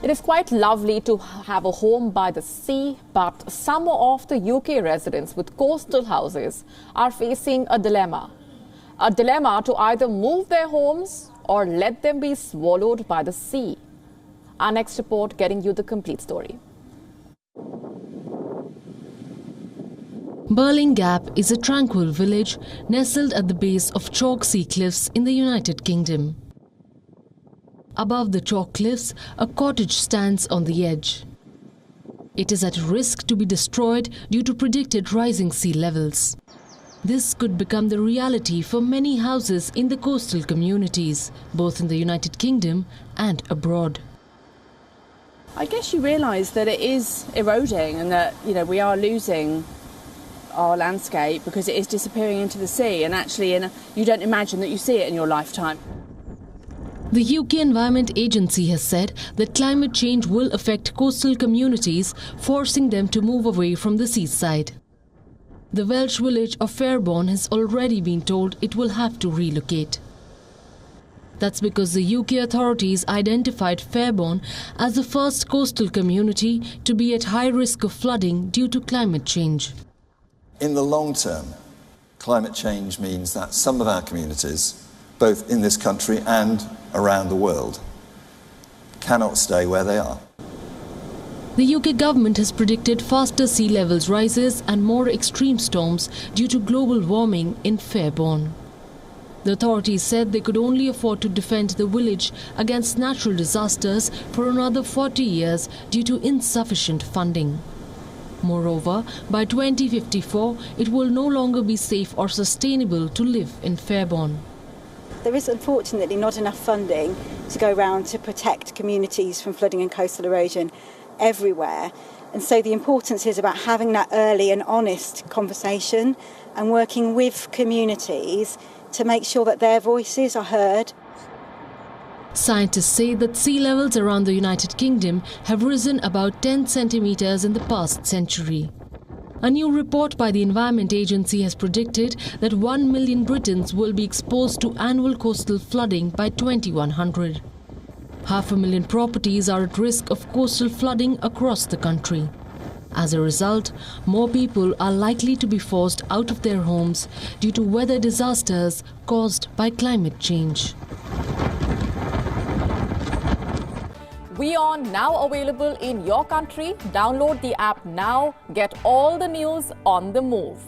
It is quite lovely to have a home by the sea, but some of the UK residents with coastal houses are facing a dilemma. A dilemma to either move their homes or let them be swallowed by the sea. Our next report getting you the complete story. Burling Gap is a tranquil village nestled at the base of chalk sea cliffs in the United Kingdom. Above the chalk cliffs, a cottage stands on the edge. It is at risk to be destroyed due to predicted rising sea levels. This could become the reality for many houses in the coastal communities, both in the United Kingdom and abroad. I guess you realise that it is eroding and that, we are losing our landscape because it is disappearing into the sea, and actually you don't imagine that you see it in your lifetime. The UK Environment Agency has said that climate change will affect coastal communities, forcing them to move away from the seaside. The Welsh village of Fairbairn has already been told it will have to relocate. That's because the UK authorities identified Fairbairn as the first coastal community to be at high risk of flooding due to climate change. In the long term, climate change means that some of our communities, both in this country and around the world, cannot stay where they are. The UK government has predicted faster sea levels rises and more extreme storms due to global warming in Fairbairn. The authorities said they could only afford to defend the village against natural disasters for another 40 years due to insufficient funding. Moreover, by 2054, it will no longer be safe or sustainable to live in Fairbairn. There is unfortunately not enough funding to go around to protect communities from flooding and coastal erosion everywhere. And so the importance is about having that early and honest conversation and working with communities to make sure that their voices are heard. Scientists say that sea levels around the United Kingdom have risen about 10 centimetres in the past century. A new report by the Environment Agency has predicted that 1 million Britons will be exposed to annual coastal flooding by 2100. 500,000 properties are at risk of coastal flooding across the country. As a result, more people are likely to be forced out of their homes due to weather disasters caused by climate change. WION now available in your country. Download the app now. Get all the news on the move.